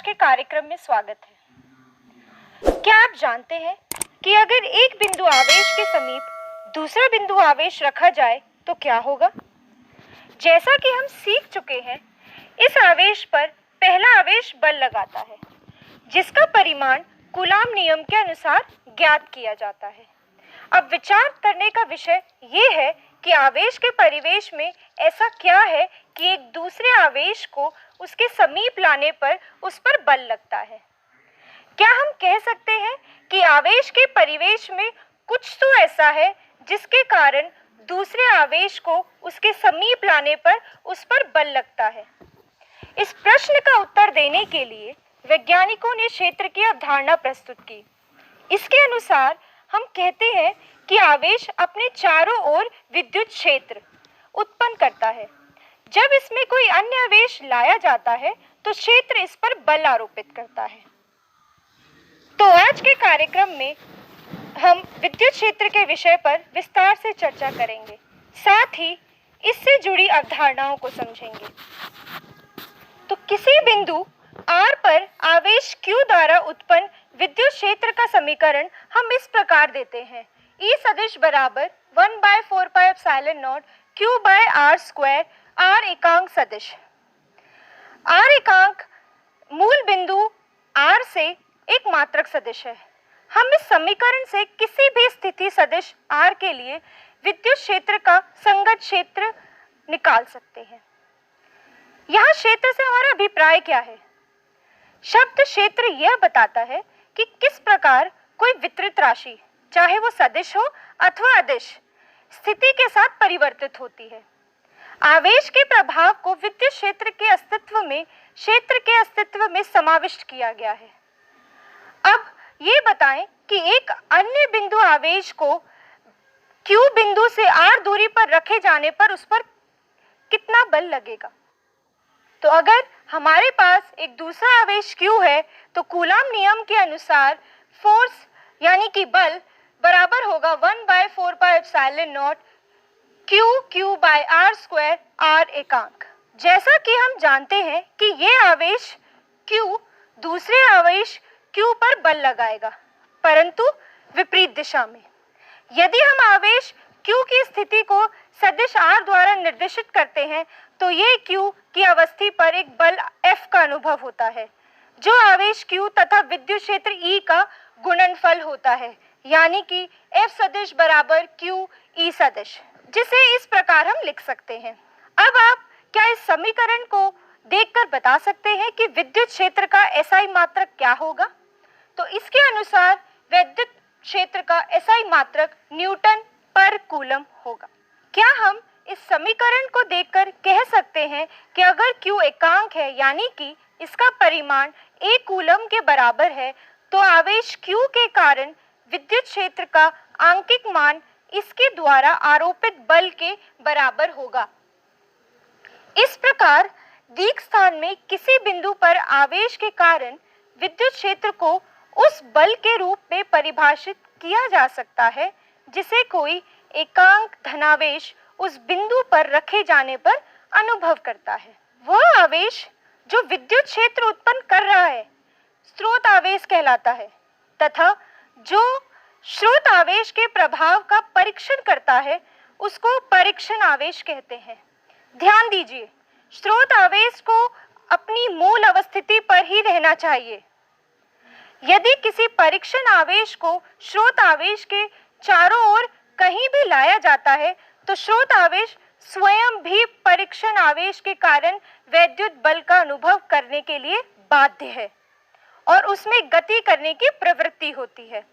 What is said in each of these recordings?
के कार्यक्रम में स्वागत है। क्या आप जानते हैं कि अगर एक बिंदु आवेश के समीप दूसरा बिंदु आवेश रखा जाए तो क्या होगा? जैसा कि हम सीख चुके हैं, इस आवेश पर पहला आवेश बल लगाता है, जिसका परिमाण कूलाम नियम के अनुसार ज्ञात किया जाता है। अब विचार करने का विषय ये है कि आवेश के परिवेश में ऐसा क्या है कि एक दूसरे आवेश को उसके समीप लाने पर उस पर बल लगता है। क्या हम कह सकते हैं कि आवेश के परिवेश में कुछ तो ऐसा है जिसके कारण दूसरे आवेश को उसके समीप लाने पर उस पर बल लगता है? इस प्रश्न का उत्तर देने के लिए वैज्ञानिकों ने क्षेत्र की अवधारणा प्रस्तुत की। इसके अनुसार हम कहते हैं कि आवेश अपने चारों ओर विद्युत क्षेत्र उत्पन्न करता है। जब इसमें कोई अन्य आवेश लाया जाता है तो क्षेत्र इस पर बल आरोपित करता है। तो आज के कार्यक्रम में हम विद्युत क्षेत्र के विषय पर विस्तार से चर्चा करेंगे, साथ ही इससे जुड़ी अवधारणाओं को समझेंगे। तो किसी बिंदु R पर आवेश Q द्वारा उत्पन्न विद्युत क्षेत्र का समीकरण हम इस प्रकार देते हैं: E सदिश बराबर 1/4 pi epsilon naught Q by R square, R एकांक सदिश। R एकांक मूल बिंदु R से एक मात्रक सदिश है। हम इस समीकरण से किसी भी स्थिति सदिश R के लिए विद्युत क्षेत्र का संगत क्षेत्र निकाल सकते हैं। यहाँ क्षेत्र से हमारा अभिप्राय क्या है? शब्द क्षेत्र यह बताता है कि किस प्रकार कोई वितरित राशि, चाहे वो सदिश हो अथवा अदिश, स्थिति के साथ परिवर्तित होती है। आवेश के प्रभाव को विद्युत क्षेत्र के अस्तित्व में समाविष्ट किया गया है। अब ये बताएं कि एक अन्य बिंदु आवेश को Q बिंदु से R दूरी पर रखे जाने पर उस पर कितना बल लगेगा? तो अगर हमारे पास एक दूसरा आवेश Q है तो कूलाम नियम के अनुसार फोर्स यानी कि बल बराबर होगा 1/4 pi epsilon naught Q by R square, R एकांक। जैसा कि हम जानते हैं कि ये आवेश Q दूसरे आवेश Q पर बल लगाएगा, परंतु विपरीत दिशा में। यदि हम आवेश Q की स्थिति को सदिश R द्वारा निर्देशित करते हैं तो ये Q की अवस्थी पर एक बल F का अनुभव होता है, जो आवेश Q तथा विद्युत क्षेत्र E का गुणनफल होता है, यानी कि F सदिश बराबर Q E सदिश, जिसे इस प्रकार हम लिख सकते हैं। अब आप क्या इस समीकरण को देखकर बता सकते हैं कि विद्युत क्षेत्र का SI मात्रक क्या होगा? तो इसके अनुसार विद्युत क्षेत्र का SI मात्रक न्यूटन पर कूलम होगा। क्या हम इस समीकरण को देखकर कह सकते हैं कि अगर Q एकांक है, यानी कि इसका परिमाण 1 कूलम के बराबर है, तो आवेश Q के कारण विद्युत क्षेत्र का आंकिक मान इसके द्वारा आरोपित बल के बराबर होगा। इस प्रकार दीर्घ स्थान में किसी बिंदु पर आवेश के कारण विद्युत क्षेत्र को उस बल के रूप में परिभाषित किया जा सकता है जिसे कोई एकांक धनावेश उस बिंदु पर रखे जाने पर अनुभव करता है। वह आवेश जो विद्युत क्षेत्र उत्पन्न कर रहा है स्रोत आवेश कहलाता है, तथा जो स्रोत आवेश के प्रभाव का परीक्षण करता है उसको परीक्षण आवेश कहते हैं। ध्यान दीजिए, स्रोत आवेश को अपनी मूल अवस्थिति पर ही रहना चाहिए। यदि किसी परीक्षण आवेश को स्रोत आवेश के चारों ओर कहीं भी लाया जाता है तो स्रोत आवेश स्वयं भी परीक्षण आवेश के कारण वैद्युत बल का अनुभव करने के लिए बाध्य है और उसमें गति करने की प्रवृत्ति होती है।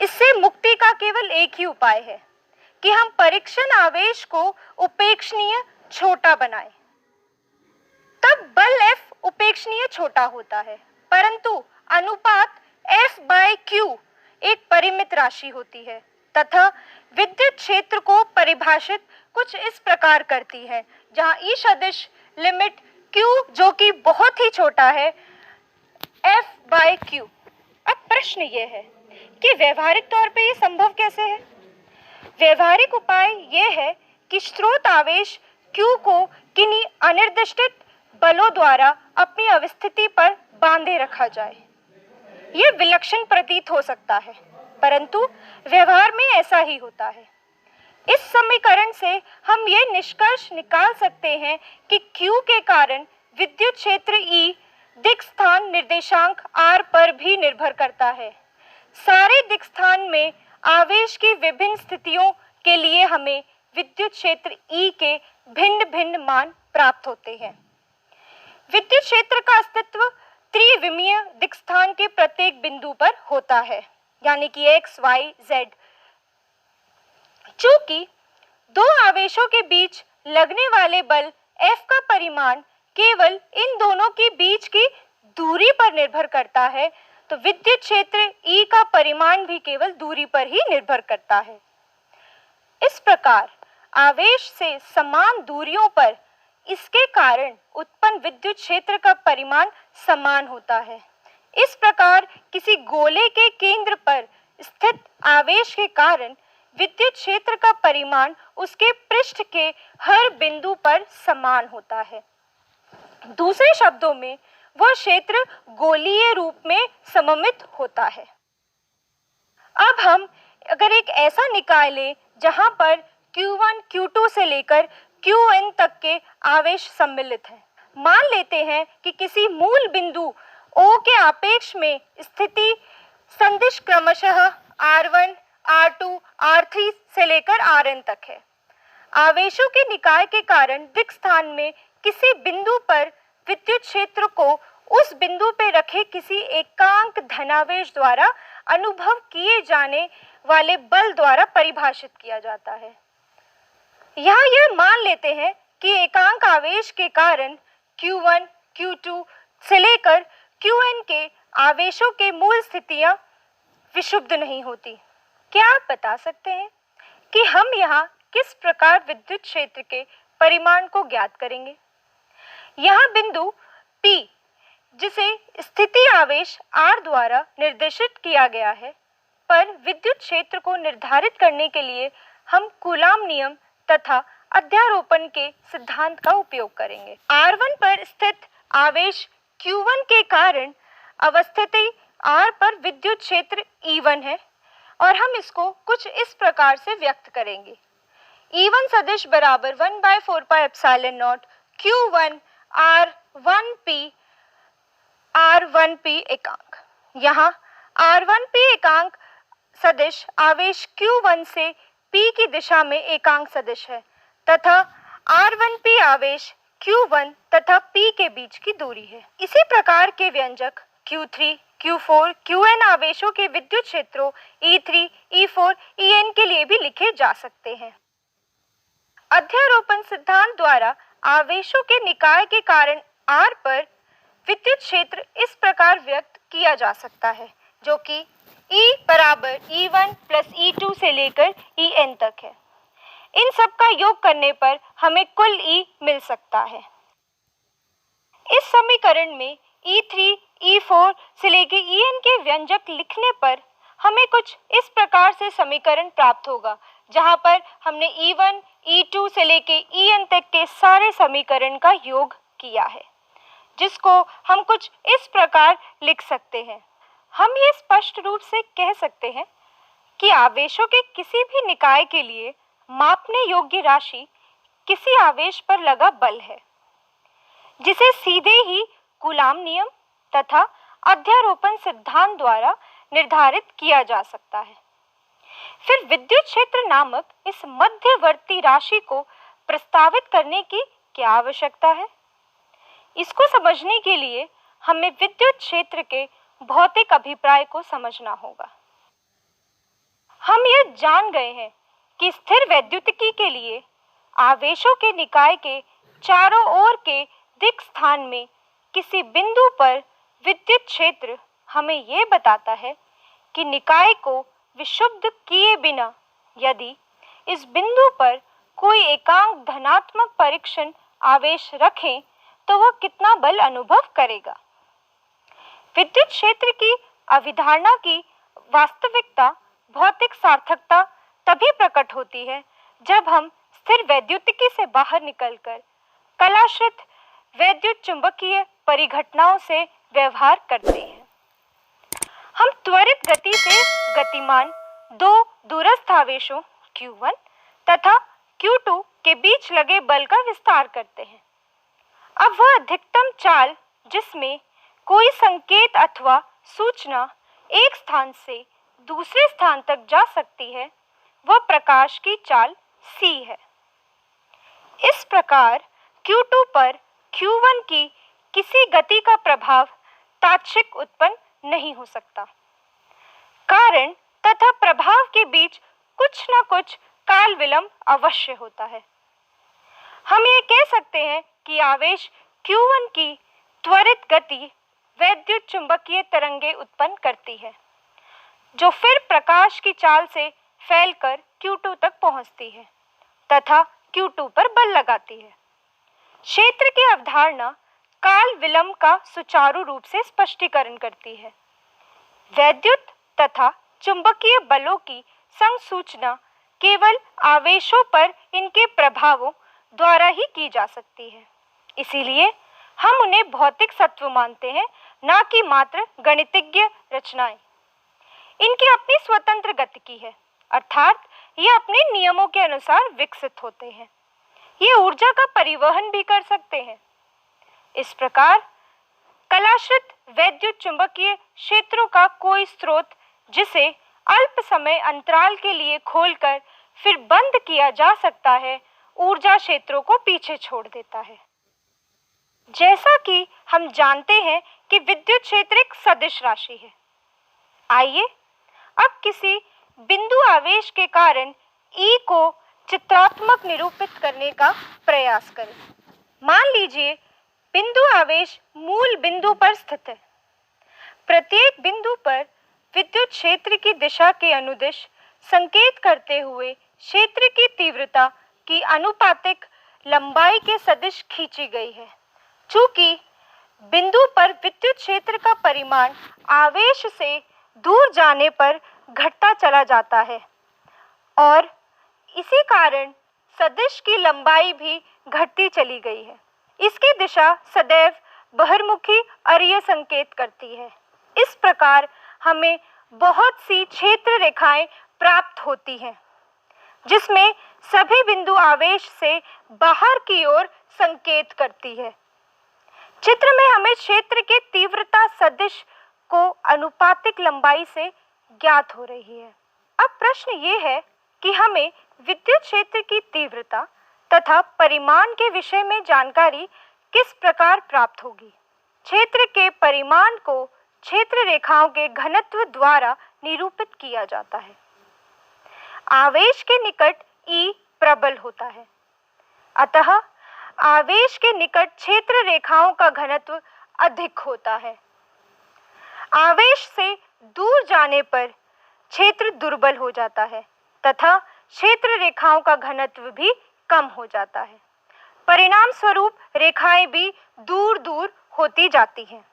इससे मुक्ति का केवल एक ही उपाय है कि हम परीक्षण आवेश को उपेक्षणीय छोटा बनाएं। तब बल F उपेक्षणीय छोटा होता है, परंतु अनुपात F बाय Q एक परिमित राशि होती है तथा विद्युत क्षेत्र को परिभाषित कुछ इस प्रकार करती है, जहां E सदिश लिमिट Q जो कि बहुत ही छोटा है F बाय Q। अब प्रश्न ये है कि व्यवहारिक तौर पे ये संभव कैसे है? व्यवहारिक उपाय ये है कि स्रोत आवेश Q को किन्हीं अनिर्दिष्ट बलों द्वारा अपनी अवस्थिति पर बांधे रखा जाए। यह विलक्षण प्रतीत हो सकता है, परंतु व्यवहार में ऐसा ही होता है। इस समीकरण से हम यह निष्कर्ष निकाल सकते हैं कि Q के कारण विद्युत क्षेत्र E दिक् स्थान निर्देशांक R पर भी निर्भर करता है। सारे दिक् स्थान में आवेश की विभिन्न स्थितियों के लिए हमें विद्युत क्षेत्र E के भिन्न भिन्न मान प्राप्त होते हैं। विद्युत क्षेत्र का अस्तित्व त्रिविमीय दिक् स्थान के प्रत्येक बिंदु पर होता है, यानी कि x, y, z। चूंकि दो आवेशों के बीच लगने वाले बल F का परिमाण केवल इन दोनों के बीच की दूरी पर निर्भर करता है, तो विद्युत क्षेत्र E का परिमाण भी केवल दूरी पर ही निर्भर करता है। इस प्रकार आवेश से समान दूरियों पर इसके कारण उत्पन्न विद्युत क्षेत्र का परिमाण समान होता है। इस प्रकार किसी गोले के केंद्र पर स्थित आवेश के कारण विद्युत क्षेत्र का परिमाण उसके पृष्ठ के हर बिंदु पर समान होता है। दूसरे शब्दों में वह क्षेत्र गोलीय रूप में सममित होता है। अब हम अगर एक ऐसा निकाय लें जहां पर Q1, Q2 से लेकर Qn तक के आवेश सम्मिलित हैं। मान लेते हैं कि किसी मूल बिंदु O के आपेक्ष में स्थिति सदिश क्रमशः R1, R2, R3 से लेकर Rn तक है। आवेशों के निकाय के कारण दिक् स्थान में किसी बिंदु पर विद्युत क्षेत्र को उस बिंदु पर रखे किसी एकांक धनावेश द्वारा अनुभव किए जाने वाले बल द्वारा परिभाषित किया जाता है। यहाँ यह मान लेते हैं कि एकांक आवेश के कारण Q1, Q2 से लेकर Qn के आवेशों के मूल स्थितियां विक्षुब्ध नहीं होती। क्या आप बता सकते हैं कि हम यहाँ किस प्रकार विद्युत क्षेत्र के परिमाण को ज्ञात करेंगे? यहाँ बिंदु P, जिसे स्थिति आवेश R द्वारा निर्देशित किया गया है, पर विद्युत क्षेत्र को निर्धारित करने के लिए हम कूलाम नियम तथा अध्यारोपण के सिद्धांत का उपयोग करेंगे। R1 पर स्थित आवेश Q1 के कारण अवस्थिति R पर विद्युत क्षेत्र E1 है और हम इसको कुछ इस प्रकार से व्यक्त करेंगे। E1 सदिश बराबर 1/4 pi epsilon not Q1 R1P एकांक। यहाँ R1P एकांक सदिश आवेश Q1 से P की दिशा में एकांक सदिश है तथा R1P आवेश Q1 तथा P के बीच की दूरी है। इसी प्रकार के व्यंजक Q3, Q4, Qn आवेशों के विद्युत क्षेत्रों E3, E4, En के लिए भी लिखे जा सकते हैं। अध्यारोपण सिद्धांत द्वारा आवेशों के निकाय के कारण R पर विद्युत क्षेत्र इस प्रकार व्यक्त किया जा सकता है, जो कि E बराबर E1 प्लस E2 से लेकर En तक है। इन सब का योग करने पर हमें कुल E मिल सकता है। इस समीकरण में E3, E4 से लेकर En के व्यंजक लिखने पर हमें कुछ इस प्रकार से समीकरण प्राप्त होगा, जहां पर हमने E1, E2 से लेकर En तक के सारे समीकरण का योग किया है, जिसको हम कुछ इस प्रकार लिख सकते हैं। हम ये स्पष्ट रूप से कह सकते हैं कि आवेशों के किसी भी निकाय के लिए मापने योग्य राशि किसी आवेश पर लगा बल है, जिसे सीधे ही कूलाम नियम तथा अध्यारोपण सिद्धांत द्वारा निर्धारित किया जा सकता है। फिर विद्युत क्षेत्र नामक इस मध्यवर्ती राशि को प्रस्तावित करने की क्या आवश्यकता है? इसको समझने के लिए हमें विद्युत क्षेत्र के भौतिक अभिप्राय को समझना होगा। हम यह जान गए हैं कि स्थिर वैद्युतिकी के लिए आवेशों के निकाय के चारों ओर के दिक् स्थान में किसी बिंदु पर विद्युत क्षेत्र हमें यह बताता है कि निकाय को विक्षुब्ध किए बिना यदि इस बिंदु पर कोई एकांक धनात्मक परीक्षण आवेश रखें तो वह कितना बल अनुभव करेगा। विद्युत क्षेत्र की अवधारणा की वास्तविकता भौतिक सार्थकता तभी प्रकट होती है जब हम स्थिर वैद्युतिकी से बाहर निकलकर कलाश्रित वैद्युत चुंबकीय परिघटनाओं से व्यवहार करते हैं। हम त्वरित गति से गतिमान दो दूरस्थ आवेशों Q1 तथा Q2 के बीच लगे बल का विस्तार करते हैं। अब वह अधिकतम चाल जिसमें कोई संकेत अथवा सूचना एक स्थान से दूसरे स्थान तक जा सकती है वह प्रकाश की चाल c है। इस प्रकार Q2 पर Q1 की किसी गति का प्रभाव तात्क्षणिक उत्पन्न नहीं हो सकता। कारण तथा प्रभाव के बीच कुछ न कुछ काल विलंब अवश्य होता है। हम ये कह सकते हैं कि आवेश Q1 की त्वरित गति वैद्युत चुंबकीय तरंगें उत्पन्न करती है, जो फिर प्रकाश की चाल से फैलकर Q2 तक पहुंचती है तथा Q2 पर बल लगाती है। क्षेत्र की अवधारणा काल विलंब का सुचारू रूप से स्पष्टीकरण करती है। वैद्युत तथा चुंबकीय बलों की संसूचना केवल आवेशों पर इनके प्रभावों द्वारा ही की जा सकती है। इसीलिए हम उन्हें भौतिक सत्व मानते हैं, न कि मात्र गणितज्ञ रचनाएं। इनकी अपनी स्वतंत्र गतिकी है, अर्थात ये अपने नियमों के अनुसार विकसित होते हैं। ये ऊर्जा का परिवहन भी कर सकते हैं। इस प्रकार कलाश्रित वैद्युत चुंबकीय क्षेत्रों का कोई स्रोत जिसे अल्प समय अंतराल के लिए खोलकर फिर बंद किया जा सकता है, ऊर्जा क्षेत्रों को पीछे छोड़ देता है। जैसा कि हम जानते हैं कि विद्युत क्षेत्र एक सदिश राशि है। आइए अब किसी बिंदु आवेश के कारण E को चित्रात्मक निरूपित करने का प्रयास करें। मान लीजिए बिंदु आवेश मूल बिंदु पर स्थित है। प्रत्येक बिंदु पर विद्युत क्षेत्र की दिशा के अनुदिश संकेत करते हुए क्षेत्र की तीव्रता की अनुपातिक लंबाई के सदिश खींची गई है। चूंकि बिंदु पर विद्युत क्षेत्र का परिमाण आवेश से दूर जाने पर घटता चला जाता है और इसी कारण सदिश की लंबाई भी घटती चली गई है। इसकी दिशा सदैव बहिर्मुखी अरीय संकेत करती है। इस प्रकार हमें बहुत सी क्षेत्र रेखाएं प्राप्त होती हैं, जिसमें सभी बिंदु आवेश से बाहर की ओर संकेत करती है। चित्र में हमें क्षेत्र के तीव्रता सदिश को अनुपातिक लंबाई से ज्ञात हो रही है। अब प्रश्न ये है कि हमें विद्युत क्षेत्र की तीव्रता तथा परिमाण के विषय में जानकारी किस प्रकार प्राप्त होगी। क्षेत्र के परिमाण को क्षेत्र रेखाओं के घनत्व द्वारा निरूपित किया जाता है। आवेश के निकट E प्रबल होता है, अतः आवेश के निकट क्षेत्र रेखाओं का घनत्व अधिक होता है। आवेश से दूर जाने पर क्षेत्र दुर्बल हो जाता है तथा क्षेत्र रेखाओं का घनत्व भी कम हो जाता है। परिणाम स्वरूप रेखाएं भी दूर दूर होती जाती हैं।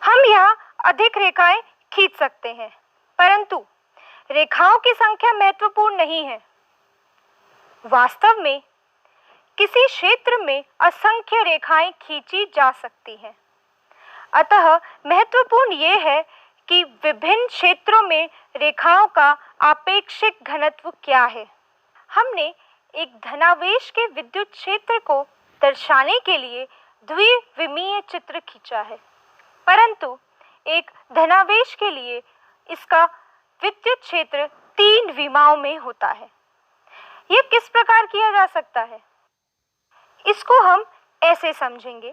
हम यहाँ अधिक रेखाएं खींच सकते हैं, परंतु रेखाओं की संख्या महत्वपूर्ण नहीं है। वास्तव में किसी क्षेत्र में असंख्य रेखाएं खींची जा सकती हैं। अतः महत्वपूर्ण ये है कि विभिन्न क्षेत्रों में रेखाओं का आपेक्षिक घनत्व क्या है। हमने एक धनावेश के विद्युत क्षेत्र को दर्शाने के लिए द्विविमीय चित्र खींचा है, परंतु एक धनावेश के लिए इसका विद्युत क्षेत्र 3 विमाओं में होता है। यह किस प्रकार किया जा सकता है? इसको हम ऐसे समझेंगे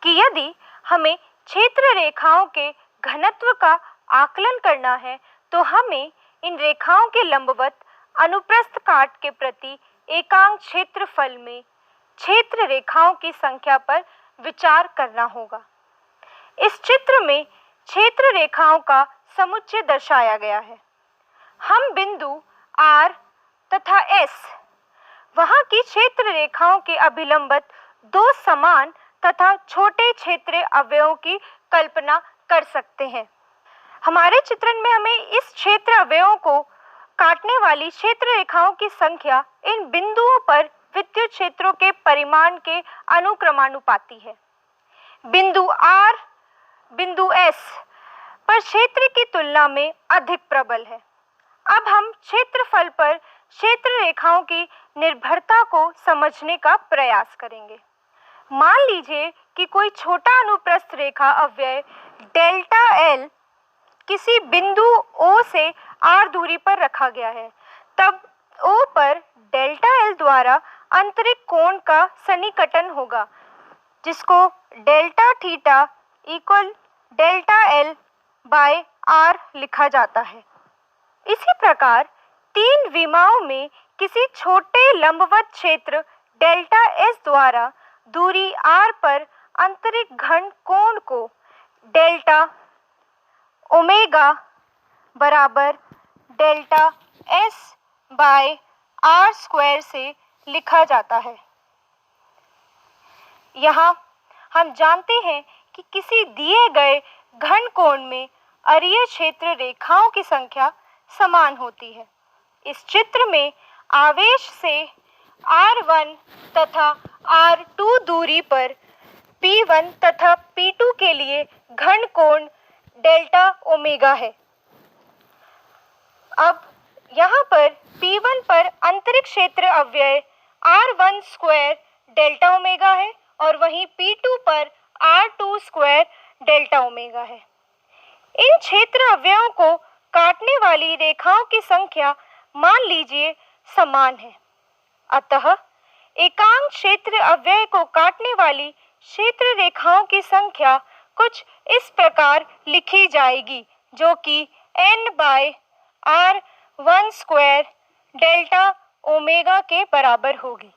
कि यदि हमें क्षेत्र रेखाओं के घनत्व का आकलन करना है तो हमें इन रेखाओं के लंबवत अनुप्रस्थ काट के प्रति एकांक क्षेत्रफल में क्षेत्र रेखाओं की संख्या पर विचार करना होगा। इस चित्र में क्षेत्र रेखाओं का समुच्चय दर्शाया गया है। हम बिंदु R तथा S वहां की क्षेत्र रेखाओं के अभिलंबित 2 समान तथा छोटे क्षेत्र अवयवों की कल्पना कर सकते हैं। हमारे चित्रण में हमें इस क्षेत्र अवयवों को काटने वाली क्षेत्र रेखाओं की संख्या इन बिंदुओं पर विद्युत क्षेत्रों के परिमाण के अनुक्रमानुपाती है। बिंदु R बिंदु S पर क्षेत्र की तुलना में अधिक प्रबल है। अब हम क्षेत्रफल पर क्षेत्र रेखाओं की निर्भरता को समझने का प्रयास करेंगे। मान लीजिए कि कोई छोटा अनुप्रस्थ रेखा अव्यय डेल्टा L किसी बिंदु O से R दूरी पर रखा गया है। तब O पर डेल्टा L द्वारा आंतरिक कोण का सन्निकटन होगा, जिसको delta theta equal delta L by R लिखा जाता है। इसी प्रकार तीन विमाओं में किसी छोटे लंबवत क्षेत्र डेल्टा S द्वारा दूरी R पर आंतरिक घन कोण को डेल्टा ओमेगा बराबर delta S by R square से लिखा जाता है। यहाँ हम जानते हैं कि किसी दिए गए घन कोण में अरीय क्षेत्र रेखाओं की संख्या समान होती है। इस चित्र में आवेश से R1 तथा R2 दूरी पर P1 तथा P2 के लिए घन कोण डेल्टा ओमेगा है। अब यहाँ पर P1 पर आंतरिक क्षेत्र अव्यय R1 स्क्वायर डेल्टा ओमेगा है और वहीं P2 पर R2 स्क्वायर डेल्टा ओमेगा है। इन क्षेत्र अवयवों को काटने वाली रेखाओं की संख्या मान लीजिए समान है। अतः एकांक क्षेत्र अव्यय को काटने वाली क्षेत्र रेखाओं की संख्या कुछ इस प्रकार लिखी जाएगी, जो कि n by R1 square delta omega के बराबर होगी।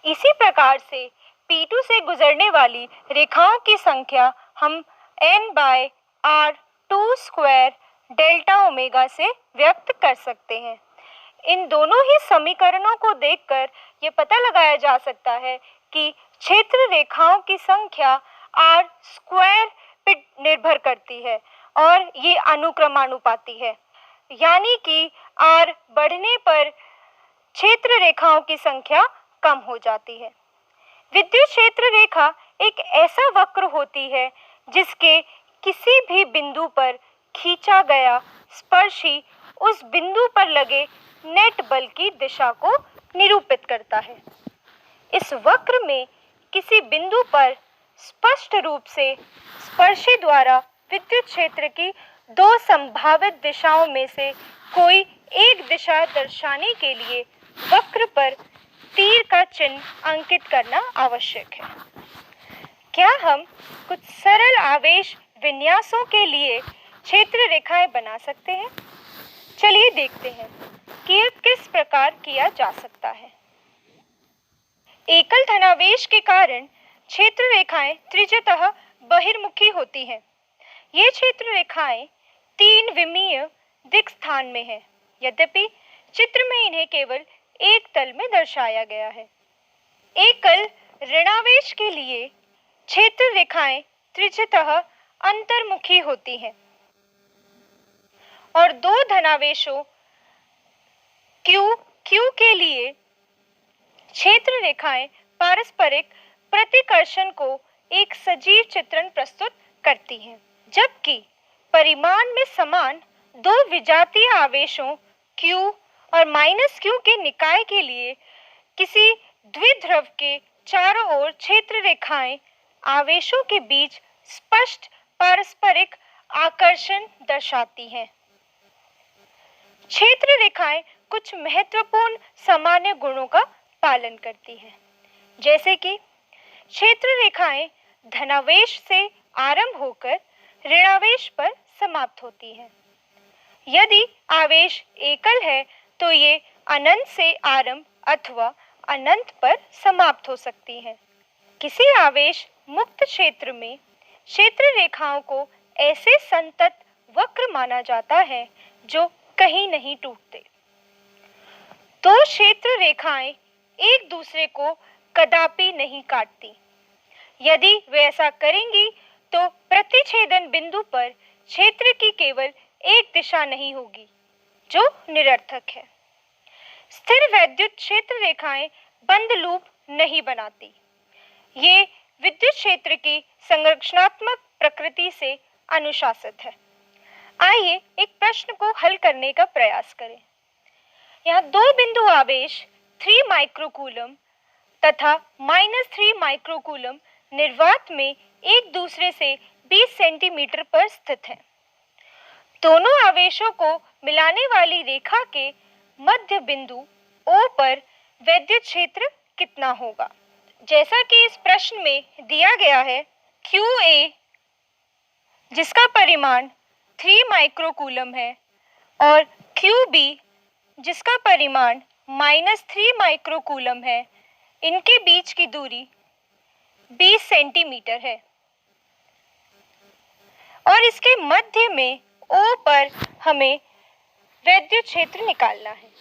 इसी प्रकार से P2 से गुजरने वाली रेखाओं की संख्या हम n by R2 square delta omega से व्यक्त कर सकते हैं। इन दोनों ही समीकरणों को देखकर ये पता लगाया जा सकता है कि क्षेत्र रेखाओं की संख्या R स्क्वायर पर निर्भर करती है और ये अनुक्रमानुपाती है, यानी कि R बढ़ने पर क्षेत्र रेखाओं की संख्या कम हो जाती है। विद्युत क्षेत्र रेखा एक ऐसा वक्र होती है जिसके किसी भी बिंदु पर खींचा गया स्पर्शी उस बिंदु पर लगे नेट बल की दिशा को निरूपित करता है। इस वक्र में किसी बिंदु पर स्पष्ट रूप से स्पर्शी द्वारा विद्युत क्षेत्र की दो संभावित दिशाओं में से कोई एक दिशा दर्शाने के लिए वक्र पर तीर का चिन्ह अंकित करना आवश्यक है। क्या हम कुछ सरल आवेश विन्यासों के लिए क्षेत्र रेखाएं बना सकते हैं? चलिए देखते हैं कि यह किस प्रकार किया जा सकता है। एकल धनावेश के कारण क्षेत्र रेखाएं त्रिज्यतः बहिर्मुखी होती हैं। ये क्षेत्र रेखाएं तीन विमीय दिक् स्थान में हैं, यद्यपि चित्र में इन्हें केवल एक तल में दर्शाया गया है। एकल ऋणावेश के लिए क्षेत्र रेखाएं त्रिज्यतः अंतर्मुखी होती हैं और दो धनावेशों Q के लिए क्षेत्र रेखाएं पारस्परिक प्रतिकर्षण को एक सजीव चित्रण प्रस्तुत करती हैं, जबकि परिमाण में समान दो विजातीय आवेशों Q और -Q के निकाय के लिए किसी द्विध्रुव के चारों ओर क्षेत्र रेखाएं आवेशों के बीच स्पष्ट पारस्परिक आकर्षण दर्शाती हैं। क्षेत्र रेखाएं कुछ महत्वपूर्ण सामान्य गुणों का पालन करती हैं, जैसे कि क्षेत्र रेखाएं धनावेश से आरंभ होकर ऋणावेश पर समाप्त होती हैं। यदि आवेश एकल है तो ये अनंत से आरंभ अथवा अनंत पर समाप्त हो सकती हैं। किसी आवेश मुक्त क्षेत्र में क्षेत्र रेखाओं को ऐसे संतत वक्र माना जाता है जो कहीं नहीं टूटते। दो क्षेत्र रेखाएं एक दूसरे को कदापि नहीं काटती। यदि वे ऐसा करेंगी तो प्रतिच्छेदन बिंदु पर क्षेत्र की केवल एक दिशा नहीं होगी, जो निरर्थक है। स्थिर वैद्युत क्षेत्र रेखाएं बंद लूप नहीं बनाती। ये विद्युत क्षेत्र की संरचनात्मक प्रकृति से अनुशासित है। आइए एक प्रश्न को हल करने का प्रयास करें। यहाँ दो बिंदु आवेश 3 माइक्रोकूलम तथा -3 माइक्रोकूलम निर्वात में एक दूसरे से 20 सेंटीमीटर पर स्थित हैं। दोनों आवेशों को मिलाने वाली रेखा के मध्य बिंदु O पर विद्युत क्षेत्र कितना होगा? जैसा कि इस प्रश्न में दिया गया है, QA जिसका परिमाण 3 माइक्रोकूलम है और QB जिसका परिमाण -3 माइक्रोकूलम है, इनके बीच की दूरी 20 सेंटीमीटर है और इसके मध्य में O पर हमें विद्युत क्षेत्र निकालना है।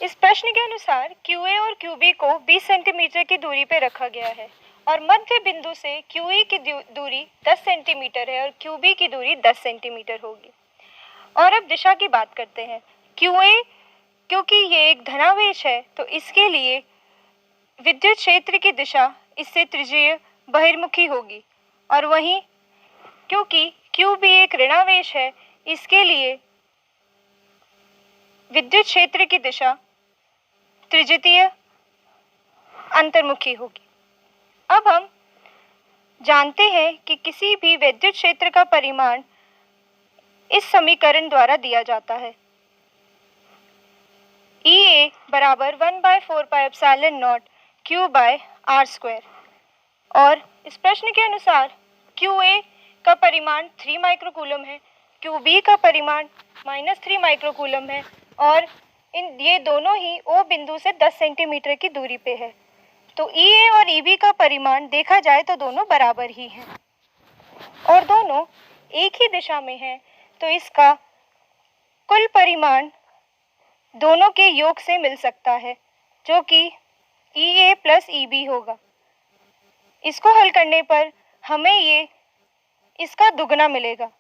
इस प्रश्न के अनुसार QA और QB को 20 सेंटीमीटर की दूरी पर रखा गया है और मध्य बिंदु से QE की दूरी 10 सेंटीमीटर है और QB की दूरी 10 सेंटीमीटर होगी। और अब दिशा की बात करते हैं। QA क्योंकि ये एक धनावेश है तो इसके लिए विद्युत क्षेत्र की दिशा इससे त्रिज्यीय बहिर्मुखी होगी और वहीं क्योंकि QB एक ऋणावेश है इसके लिए विद्युत क्षेत्र की दिशा त्रिज्यीय अंतर्मुखी होगी। अब हम जानते हैं कि किसी भी विद्युत क्षेत्र का परिमाण इस समीकरण द्वारा दिया जाता है। EA बराबर 1/4 pi epsilon naught Q by R square. और इस प्रश्न के अनुसार QA का परिमाण 3 माइक्रोकूलम है, QB का परिमाण -3 माइक्रोकूलम है और ये दोनों ही O बिंदु से 10 सेंटीमीटर की दूरी पे है। तो EA और EB का परिमाण देखा जाए तो दोनों बराबर ही हैं और दोनों एक ही दिशा में हैं, तो इसका कुल परिमाण दोनों के योग से मिल सकता है जो कि EA प्लस EB होगा। इसको हल करने पर हमें ये इसका दुगना मिलेगा,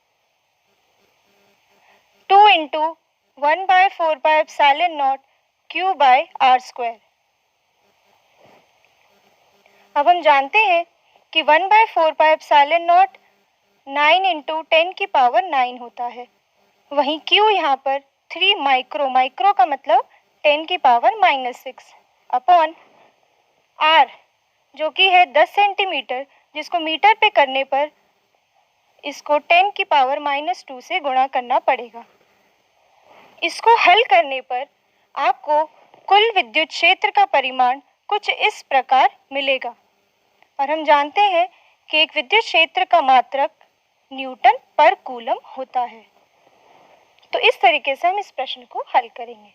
2 into 1/4 pi epsilon naught Q by R square. अब हम जानते हैं कि 1/4 पाई एप्सिलॉन नॉट 9 इंटू 10 की पावर 9 होता है। वहीं Q यहाँ पर 3 माइक्रो का मतलब 10 की पावर -6 अपॉन R जो कि है 10 सेंटीमीटर, जिसको मीटर पे करने पर इसको 10 की पावर -2 से गुणा करना पड़ेगा। इसको हल करने पर आपको कुल विद्युत क्षेत्र का परिमाण कुछ इस प्रकार मिलेगा और हम जानते हैं कि एक विद्युत क्षेत्र का मात्रक न्यूटन पर कूलम होता है। तो इस तरीके से हम इस प्रश्न को हल करेंगे।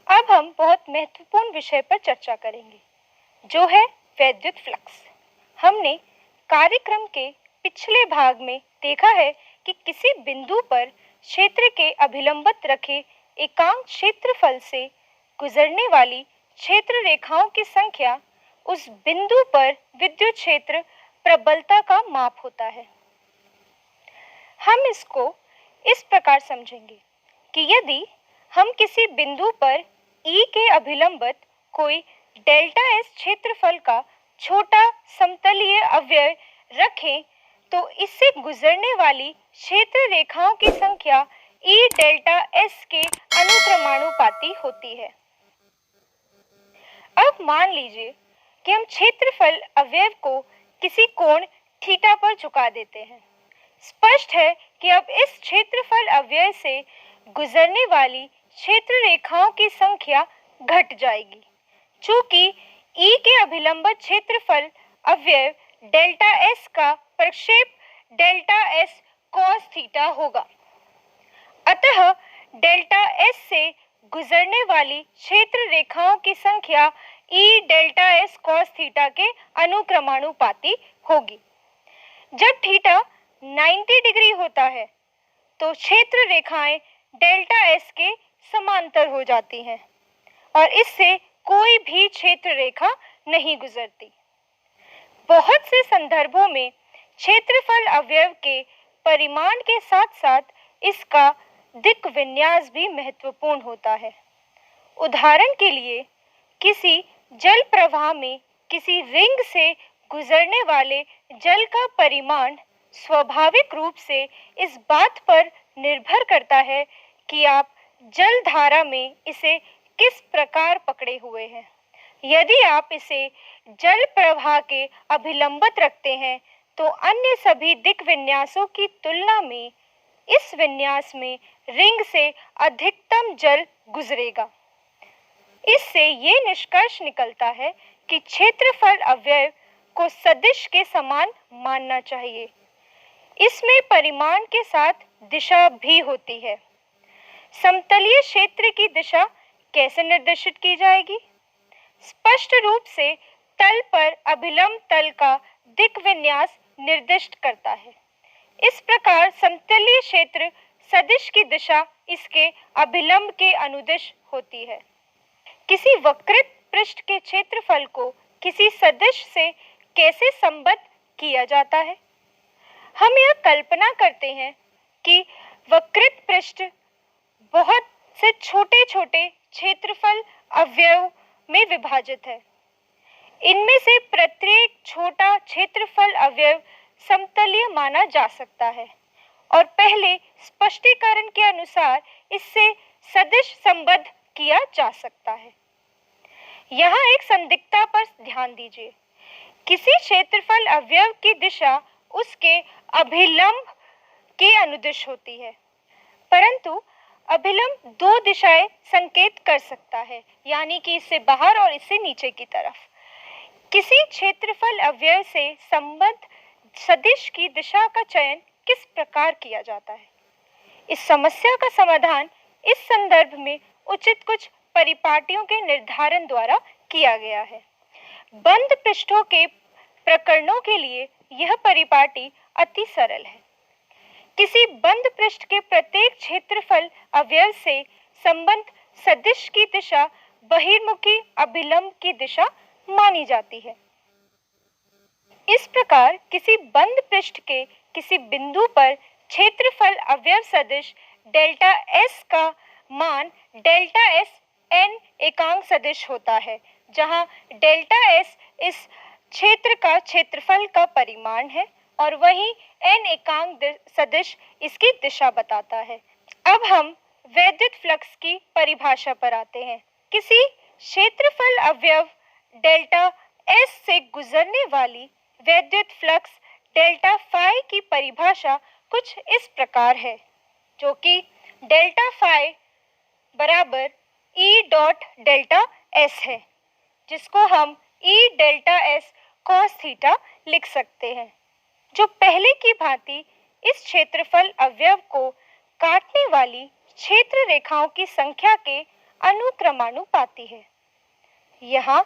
अब हम बहुत महत्वपूर्ण विषय पर चर्चा करेंगे जो है वैद्युत फ्लक्स। हमने कार्यक्रम के पिछले भाग में देखा है कि किसी बिंदु पर क्षेत्र के अभिलंबित रखे एकांक क्षेत्रफल से गुजरने वाली क्षेत्र रेखाओं की संख्या उस बिंदु पर विद्युत क्षेत्र प्रबलता का माप होता है। हम इसको इस प्रकार समझेंगे कि यदि हम किसी बिंदु पर E के अभिलंबित कोई डेल्टा S क्षेत्रफल का छोटा समतलीय अवयव रखें तो इससे गुजरने वाली क्षेत्र रेखाओं की संख्या E डेल्टा S के अनुक्रमानुपाती होती है। अब मान लीजिए कि हम क्षेत्रफल अवयव को किसी कोण थीटा पर झुका देते हैं। स्पष्ट है कि अब इस क्षेत्रफल अवयव से गुजरने वाली क्षेत्र रेखाओं की संख्या घट जाएगी, चूंकि E के अभिलंबित क्षेत्रफल अवयव डेल्टा S का प्रक्षेप डेल्टा S cos थीटा होगा। अतः डेल्टा S से गुजरने वाली क्षेत्र रेखाओं की संख्या E delta S cos theta के अनुक्रमानुपाती होगी। जब थीटा 90 डिग्री होता है तो क्षेत्र रेखाएं डेल्टा S के समांतर हो जाती हैं और इससे कोई भी क्षेत्र रेखा नहीं गुजरती। बहुत से संदर्भों में क्षेत्रफल अवयव के परिमाण के साथ साथ इसका दिक् विन्यास भी महत्वपूर्ण होता है। उदाहरण के लिए किसी जल प्रवाह में किसी रिंग से गुजरने वाले जल का परिमाण स्वाभाविक रूप से इस बात पर निर्भर करता है कि आप जल धारा में इसे किस प्रकार पकड़े हुए हैं। यदि आप इसे जल प्रवाह के अभिलंबित रखते हैं तो अन्य सभी दिक् विन्यासों की तुलना में इस विन्यास में रिंग से अधिकतम जल गुजरेगा। इससे ये निष्कर्ष निकलता है कि क्षेत्रफल अवयव को सदिश के समान मानना चाहिए। इसमें परिमाण के साथ दिशा भी होती है। समतलीय क्षेत्र की दिशा कैसे निर्देशित की जाएगी? स्पष्ट रूप से तल पर अभिलंब तल का दिक् विन्यास निर्दिष्ट करता है। इस प्रकार समतलीय क्षेत्र सदिश की दिशा इसके अभिलंब के अनुदिश होती है। किसी वक्रित पृष्ठ के क्षेत्रफल को किसी सदिश से कैसे संबद्ध किया जाता है? हम यह कल्पना करते हैं कि वक्रित पृष्ठ बहुत से छोटे छोटे क्षेत्रफल अवयव में विभाजित है। इनमें से प्रत्येक छोटा क्षेत्रफल अवयव समतलीय माना जा सकता है और पहले स्पष्टीकरण के अनुसार इससे सदिश संबद्ध किया जा सकता है। यहाँ एक संदिग्धता पर ध्यान दीजिए। किसी क्षेत्रफल अवयव की दिशा उसके अभिलंब के अनुदिश होती है, परंतु अभिलंब दो दिशाएं संकेत कर सकता है, यानी कि इससे बाहर और इससे नीचे की तरफ। किसी क्षेत्रफल अवयव से संबद्ध सदिश की दिशा का चयन किस प्रकार किया जाता है? इस समस्या का समाधान इस संदर्भ में उचित कुछ परिपाटियों के निर्धारण द्वारा किया गया है। बंद पृष्ठों के प्रकरणों के लिए यह परिपाटी अति सरल है। किसी बंद पृष्ठ के प्रत्येक क्षेत्रफल अवयव से संबद्ध सदिश की दिशा बहिर्मुखी अभिलंब की दिशा मानी जाती है। इस प्रकार किसी बंद पृष्ठ के किसी बिंदु पर क्षेत्रफल अवयव सदिश डेल्टा एस का मान डेल्टा एस एन एकांक सदिश होता है, जहां डेल्टा एस इस क्षेत्र का क्षेत्रफल का परिमाण है और वहीं एन एकांक सदिश इसकी दिशा बताता है। अब हम वैद्युत फ्लक्स की परिभाषा पर आते हैं। किसी क्षेत्रफल अवयव डेल्टा एस से गुजरने वाली वैद्युत फ्लक्स डेल्टा फाई की परिभाषा कुछ इस प्रकार है, जो कि डेल्टा फाई बराबर ई डॉट डेल्टा एस है, जिसको हम ई डेल्टा एस कॉस थीटा लिख सकते हैं, जो पहले की भांति इस क्षेत्रफल अवयव को काटने वाली क्षेत्र रेखाओं की संख्या के अनुक्रमानुपाती है। यहाँ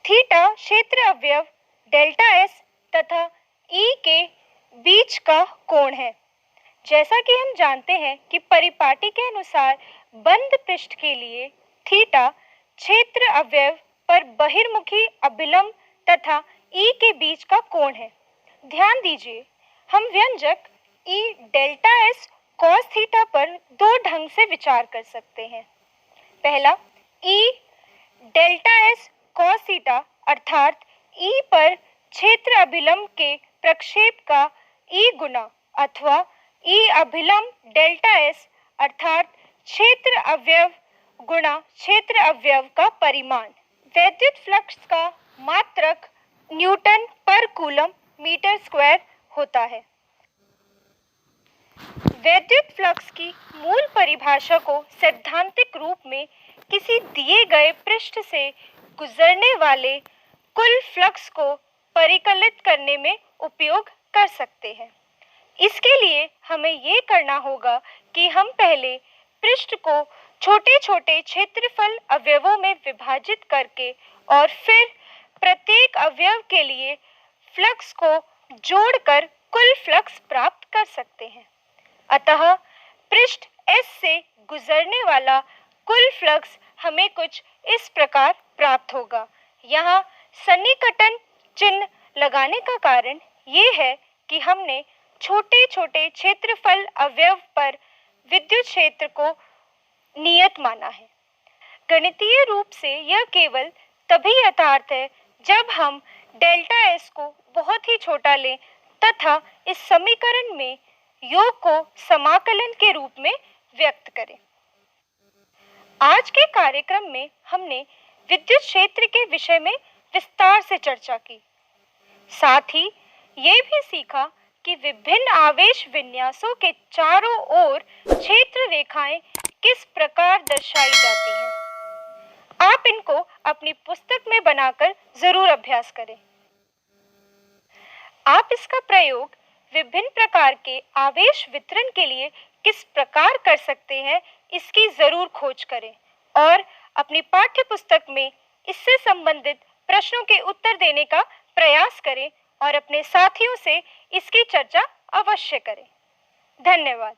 थीटा क्षेत्र अवयव डेल्टा एस तथा ई के बीच का कोण है। जैसा कि हम जानते हैं कि परिपाटी के अनुसार बंद पृष्ठ के लिए थीटा क्षेत्र अवयव पर बहिर्मुखी अभिलंब तथा ई के बीच का कोण है। ध्यान दीजिए, हम व्यंजक ई डेल्टा एस कॉस थीटा पर दो ढंग से विचार कर सकते हैं। पहला, ई डेल्टा एस कॉस थीटा अर्थात ई पर क्षेत्र अभिलंब के प्रक्षेप का ई गुना अथवा ई अभिलंब डेल्टा एस अर्थात क्षेत्र अवयव गुणा क्षेत्र अवयव का परिमाण। वैद्युत फ्लक्स का मात्रक न्यूटन पर कूलम मीटर स्क्वायर होता है। वैद्युत फ्लक्स की मूल परिभाषा को सैद्धांतिक रूप में किसी दिए गए पृष्ठ से गुजरने वाले कुल फ्लक्स को परिकलित करने में उपयोग कर सकते हैं। इसके लिए हमें ये करना होगा कि हम पहले पृष्ठ को छोटे छोटे क्षेत्रफल अवयवों में विभाजित करके और फिर प्रत्येक अवयव के लिए फ्लक्स को जोड़कर कुल फ्लक्स प्राप्त कर सकते हैं। अतः पृष्ठ S से गुजरने वाला कुल फ्लक्स हमें कुछ इस प्रकार प्राप्त होगा। यहाँ सन्निकटन चिन्ह लगाने का कारण ये है कि हमने छोटे छोटे क्षेत्रफल अवयव पर विद्युत क्षेत्र को नियत माना है। गणितीय रूप से यह केवल तभी यथार्थ है जब हम डेल्टा एस को बहुत ही छोटा लें तथा इस समीकरण में योग को समाकलन के रूप में व्यक्त करें। आज के कार्यक्रम में हमने विद्युत क्षेत्र के विषय में विस्तार से चर्चा की। साथ ही ये भी सीखा कि विभिन्न आवेश विन्यासों के चारों ओर क्षेत्र रेखाएं किस प्रकार दर्शाई जाती हैं। आप इनको अपनी पुस्तक में बनाकर जरूर अभ्यास करें। आप इसका प्रयोग विभिन्न प्रकार के आवेश वितरण के लिए किस प्रकार कर सकते हैं, इसकी जरूर खोज करें और अपनी पाठ्य पुस्तक में इससे संबंधित प्रश्नों के उत्तर देने का प्रयास करें और अपने साथियों से इसकी चर्चा अवश्य करें। धन्यवाद।